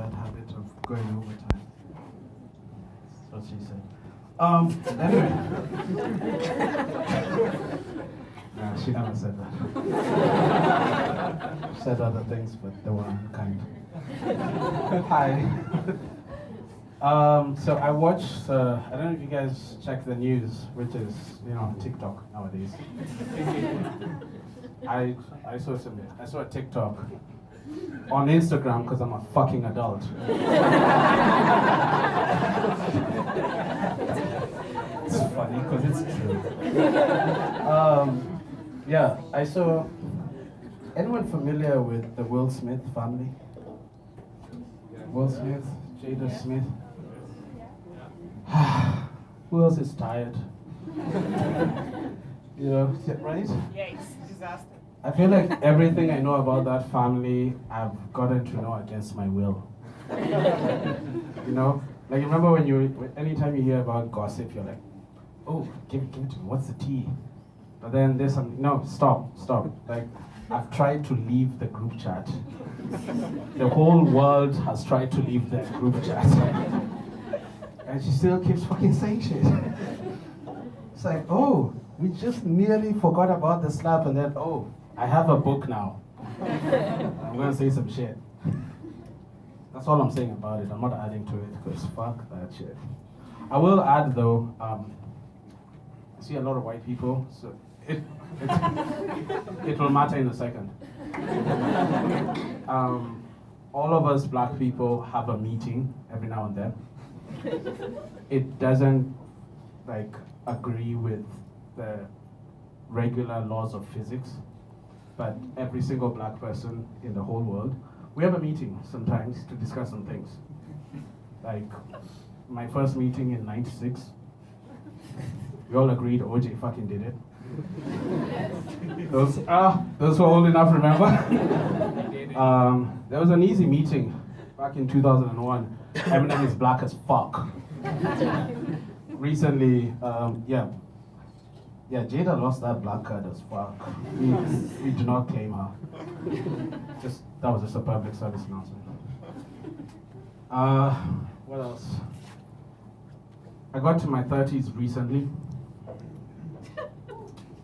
bad habit of going overtime. That's what she said. Anyway. Nah, she never said that. She said other things, but they were unkind. Hi. So I watch, I don't know if you guys check the news, which is, TikTok nowadays. I saw a TikTok on Instagram because I'm a fucking adult. It's funny because it's true. Yeah, I saw, anyone familiar with the Will Smith family? Will Smith, Jada Smith. Who else is tired? Right? Yeah, it's disaster. I feel like everything I know about that family, I've gotten to know against my will. Like remember when anytime you hear about gossip, you're like, oh, give it to me. What's the tea? But then there's some, no, stop. Like, I've tried to leave the group chat. The whole world has tried to leave that group chat. And she still keeps fucking saying shit. It's like, oh, we just nearly forgot about the slap, and then, oh, I have a book now. I'm gonna say some shit. That's all I'm saying about it. I'm not adding to it, because fuck that shit. I will add though, I see a lot of white people, so it will matter in a second. All of us black people have a meeting every now and then. It doesn't agree with the regular laws of physics, but every single black person in the whole world, we have a meeting sometimes to discuss some things. Like my first meeting in '96, we all agreed OJ fucking did it. Those who are old enough remember. There was an easy meeting back in 2001. Eminem is black as fuck. Recently, Jada lost that black card as fuck. We do not claim her. That was just a public service announcement. What else? I got to my 30s recently,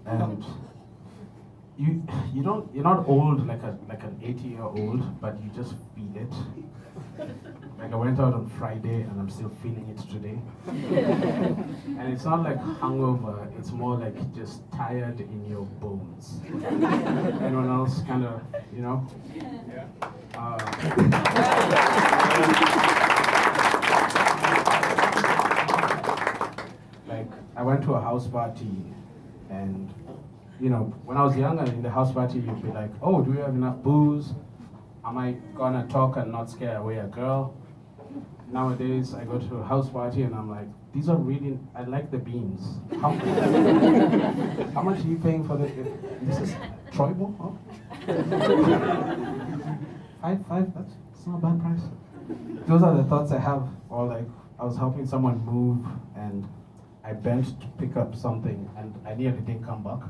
and you're not old like an 80-year-old, but you just feel it. Like I went out on Friday and I'm still feeling it today. And it's not like hungover, it's more like just tired in your bones. Anyone else kind of, Yeah. Like I went to a house party and when I was younger in the house party you'd be like, oh, do we have enough booze? Am I gonna talk and not scare away a girl? Nowadays, I go to a house party and I'm like, these are really, I like the beans. How much are you paying for this? This is Troibo? Oh. Five, that's not a bad price. Those are the thoughts I have. Or like, I was helping someone move and I bent to pick up something and I nearly didn't come back.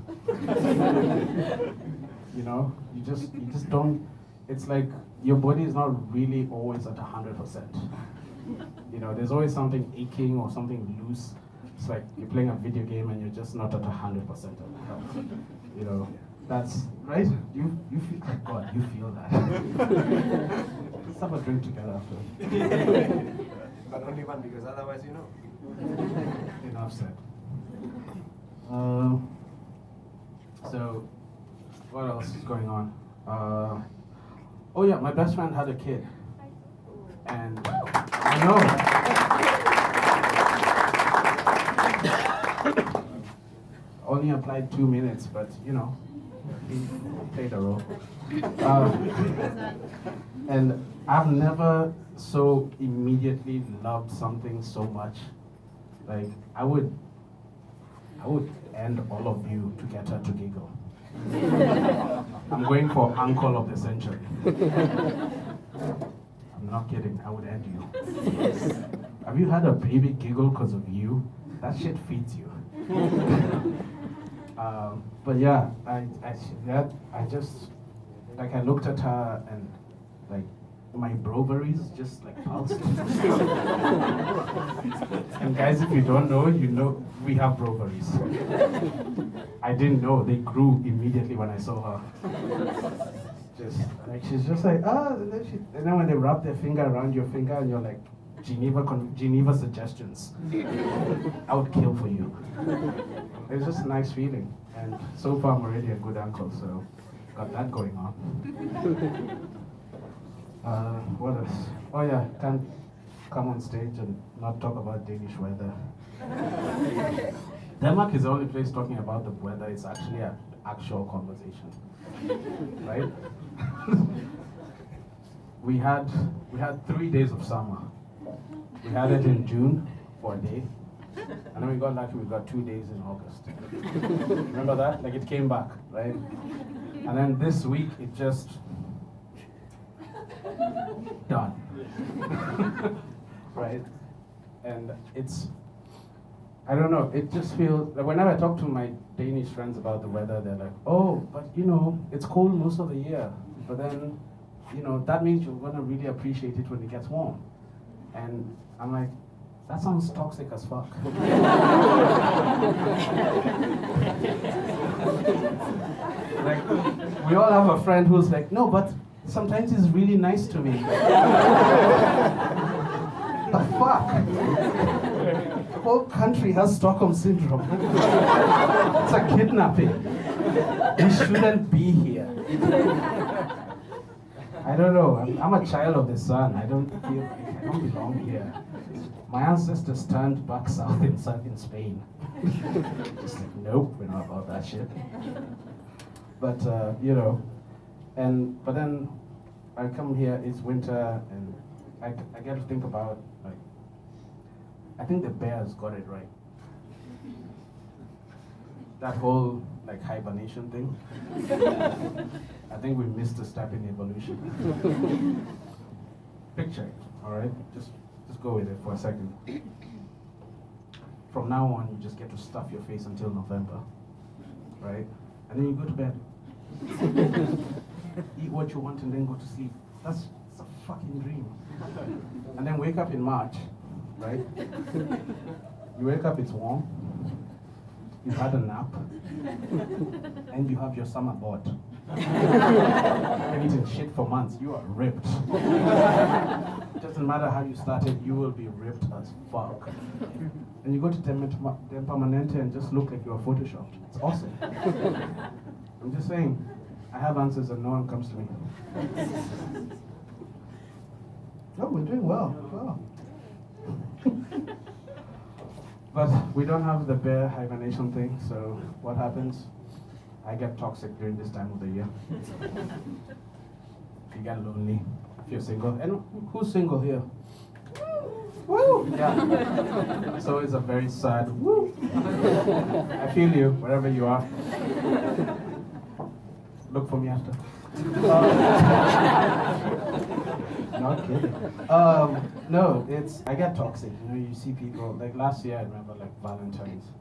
You just don't, it's like your body is not really always at 100%. There's always something aching or something loose. It's like you're playing a video game and you're just not at 100% of health. That's right. You feel like God. You feel that. Let's have a drink together after. But only one, because otherwise, Enough said. So, what else is going on? Oh yeah, my best friend had a kid. And I know. Only applied 2 minutes, but he played a role. And I've never so immediately loved something so much. Like I would end all of you to get her to giggle. I'm going for uncle of the century. I'm not kidding, I would end you. Have you had a baby giggle because of you? That shit feeds you. But yeah, I just, like I looked at her and like, my broveries just like pulsed. And guys, if you don't know, you know we have broveries. I didn't know, they grew immediately when I saw her. Just like she's just like, and then when they wrap their finger around your finger and you're like, Geneva suggestions. I would kill for you. It's just a nice feeling. And so far I'm already a good uncle, so got that going on. What else? Oh yeah, can't come on stage and not talk about Danish weather. Denmark is the only place talking about the weather. It's actually an actual conversation, right? we had 3 days of summer. We had it in June for a day, and then we got lucky. We got 2 days in August. Remember that? Like it came back, right? And then this week it just done, right? And I don't know, it just feels, like whenever I talk to my Danish friends about the weather, they're like, oh, but you know, it's cold most of the year, but then, you know, that means you're gonna really appreciate it when it gets warm. And I'm like, that sounds toxic as fuck. Like, we all have a friend who's like, no, but sometimes he's really nice to me. The fuck? The whole country has Stockholm syndrome. It's a kidnapping. We shouldn't be here. I don't know. I'm a child of the sun. I don't belong here. My ancestors turned back south in Spain. Just like, nope, we're not about that shit. But you know, but then I come here. It's winter, and I get to think about, like, I think the bears got it right. That whole like hibernation thing. I think we missed a step in evolution. Picture it, all right? Just go with it for a second. From now on, you just get to stuff your face until November, right? And then you go to bed. Eat what you want and then go to sleep. That's a fucking dream. And then wake up in March, right? You wake up, it's warm. You've had a nap, and you have your summer bod. You've eaten shit for months, you are ripped. It doesn't matter how you started, you will be ripped as fuck. And you go to Permanente and just look like you are photoshopped. It's awesome. I'm just saying, I have answers and no one comes to me. Oh, we're doing well. Wow. But we don't have the bear hibernation thing, so what happens? I get toxic during this time of the year. You get lonely if you're single. And who's single here? Woo! Yeah. So it's a very sad woo. I feel you, wherever you are. Look for me after. Not kidding. No, I get toxic. You know, you see people, like last year I remember, like Valentine's.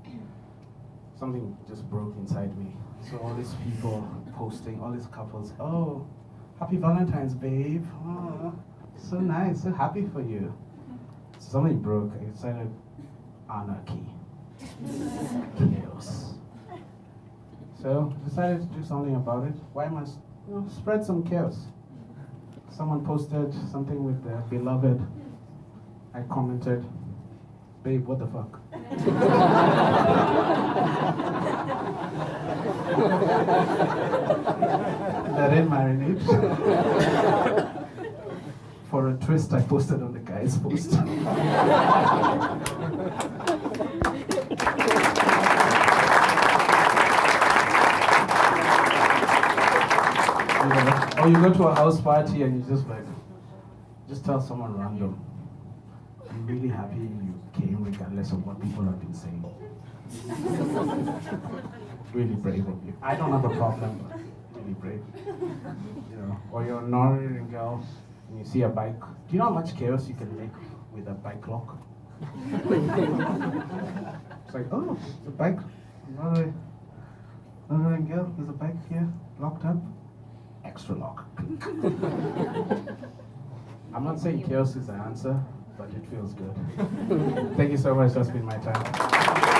Something just broke inside me. So all these people posting, all these couples, oh, happy Valentine's, babe. Oh, so nice, so happy for you. So something broke. I decided, anarchy. Chaos. So I decided to do something about it. Why must, spread some chaos. Someone posted something with their beloved. I commented, babe, what the fuck? Let it marinate. For a twist, I posted on the guy's post. Or you go to a house party and you just tell someone random, I'm really happy you came regardless of what people have been saying. Really brave of you. I don't have a problem, but really brave. You know, or you're a Northern girl and you see a bike. Do you know how much chaos you can make with a bike lock? It's like, oh, it's a bike. Northern girl, there's a bike here, locked up. Extra lock. I'm not saying chaos is the answer, but it feels good. Thank you so much. That's been my time.